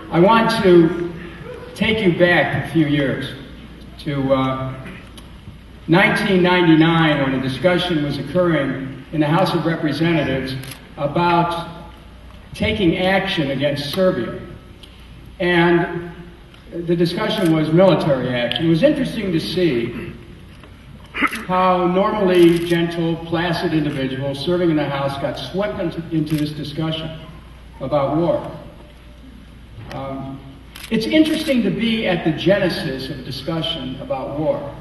I want to take you back a few years to 1999, when a discussion was occurring in the House of Representatives about taking action against Serbia. And the discussion was military action. It was interesting to see how normally gentle, placid individuals serving in the House got swept into this discussion about war. It's interesting to be at the genesis of a discussion about war,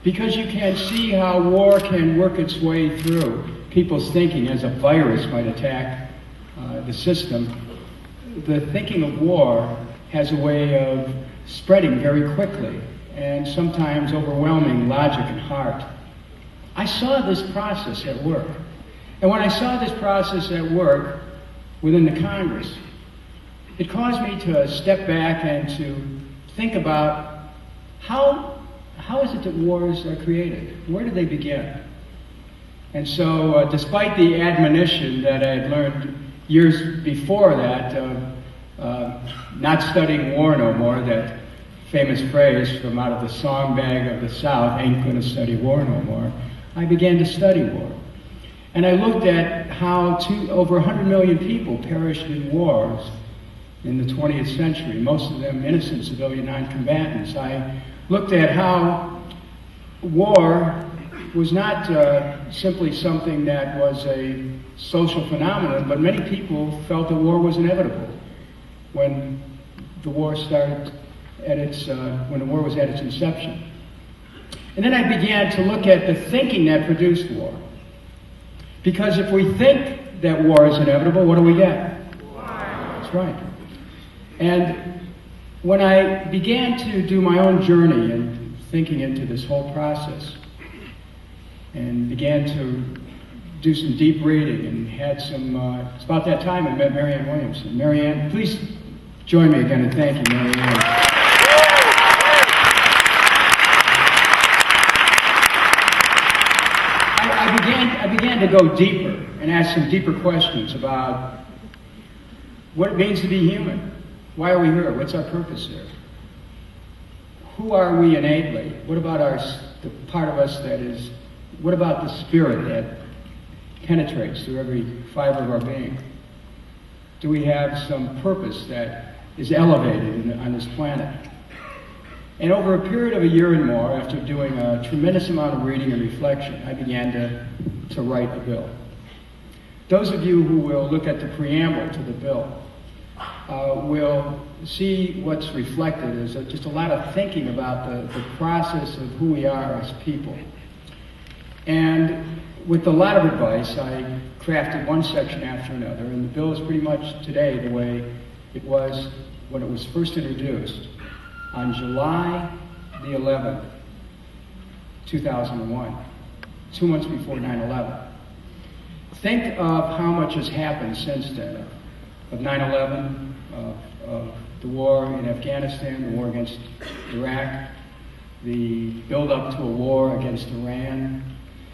because you can see how war can work its way through people's thinking as a virus might attack the system. The thinking of war has a way of spreading very quickly and sometimes overwhelming logic and heart. I saw this process at work. And when I saw this process at work within the Congress, it caused me to step back and to think about how is it that wars are created? Where do they begin? And so, despite the admonition that I had learned years before that, not studying war no more, that famous phrase from out of the song bag of the South, ain't gonna study war no more, I began to study war. And I looked at how over 100 million people perished in wars in the 20th century, most of them innocent civilian non-combatants. I looked at how war was not simply something that was a social phenomenon, but many people felt that war was inevitable when the war started when the war was at its inception. And then I began to look at the thinking that produced war. Because if we think that war is inevitable, what do we get? War. That's right. And when I began to do my own journey and thinking into this whole process, and began to do some deep reading and had some, it's about that time I met Marianne Williamson. Marianne, please join me again and thank you, Marianne. I began to go deeper and ask some deeper questions about what it means to be human. Why are we here? What's our purpose here? Who are we innately? What about the part of us that is, what about the spirit that penetrates through every fiber of our being? Do we have some purpose that is elevated on this planet? And over a period of a year and more, after doing a tremendous amount of reading and reflection, I began to write a bill. Those of you who will look at the preamble to the bill will see what's reflected as just a lot of thinking about the process of who we are as people. And with a lot of advice, I crafted one section after another, and the bill is pretty much today the way it was when it was first introduced on July the 11th, 2001, 2 months before 9/11. Think of how much has happened since then, of 9/11, of the war in Afghanistan, the war against Iraq, the build-up to a war against Iran,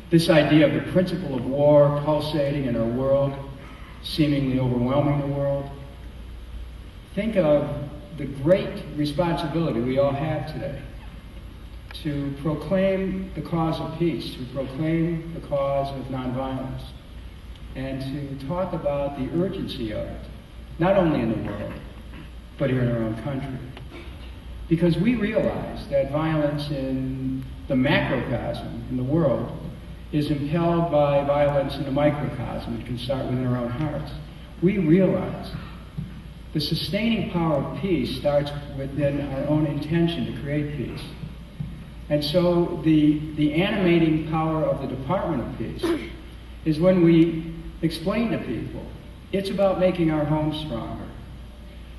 this idea of the principle of war pulsating in our world, seemingly overwhelming the world. Think of the great responsibility we all have today to proclaim the cause of peace, to proclaim the cause of nonviolence, and to talk about the urgency of it, not only in the world, but here in our own country. Because we realize that violence in the macrocosm, in the world, is impelled by violence in the microcosm. It can start within our own hearts. We realize the sustaining power of peace starts within our own intention to create peace. And so the animating power of the Department of Peace is when we explain to people, it's about making our homes stronger.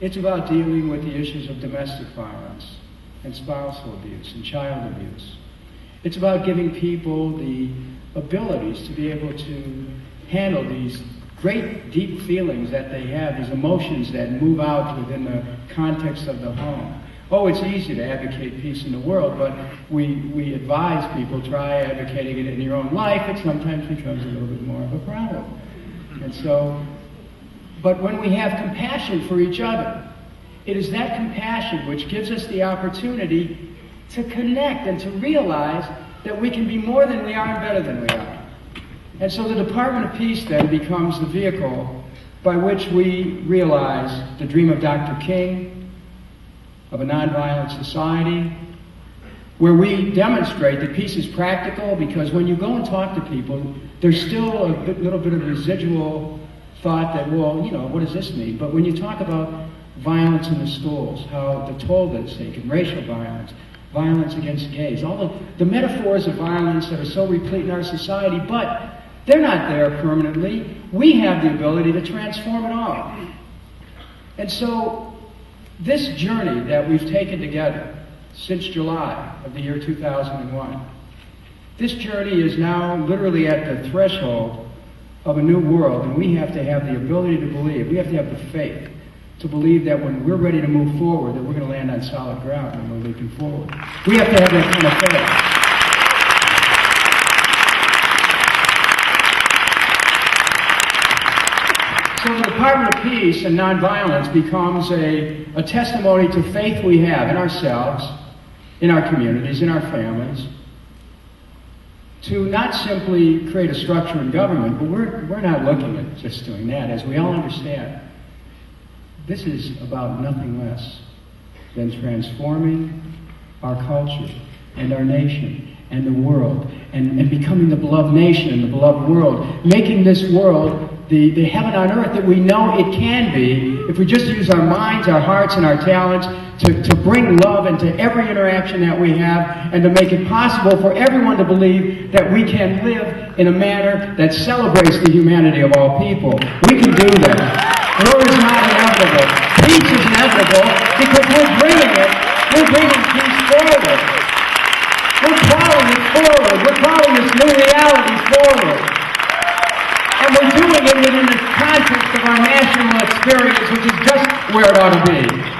It's about dealing with the issues of domestic violence and spousal abuse and child abuse. It's about giving people the abilities to be able to handle these great deep feelings that they have, these emotions that move out within the context of the home. Oh, it's easy to advocate peace in the world, but we advise people, try advocating it in your own life. It sometimes becomes a little bit more of a problem. And so, but when we have compassion for each other, It is that compassion which gives us the opportunity to connect and to realize that we can be more than we are and better than we are. And so the Department of Peace then becomes the vehicle by which we realize the dream of Dr. King, of a nonviolent society, where we demonstrate that peace is practical, because when you go and talk to people, there's still a little bit of residual thought that, well, you know, what does this mean? But when you talk about violence in the schools, how the toll that it's taken, racial violence, violence against gays, all the metaphors of violence that are so replete in our society, but they're not there permanently. We have the ability to transform it all. And so this journey that we've taken together since July of the year 2001, this journey is now literally at the threshold of a new world, and we have to have the ability to believe, we have to have the faith to believe that when we're ready to move forward, that we're going to land on solid ground when we're looking forward. We have to have that kind of faith. So the Department of Peace and Nonviolence becomes a testimony to faith we have in ourselves, in our communities, in our families, to not simply create a structure in government, but we're not looking at just doing that. As we all understand, this is about nothing less than transforming our culture and our nation and the world, and becoming the beloved nation and the beloved world, making this world the heaven on earth that we know it can be if we just use our minds, our hearts, and our talents to bring love into every interaction that we have, and to make it possible for everyone to believe that we can live in a manner that celebrates the humanity of all people. We can do that. War is not inevitable. Peace is inevitable because we're bringing it. We're bringing peace forward. We're calling it forward. We're calling this new reality forward. And we're doing it within the context of our national experience, which is just where it ought to be.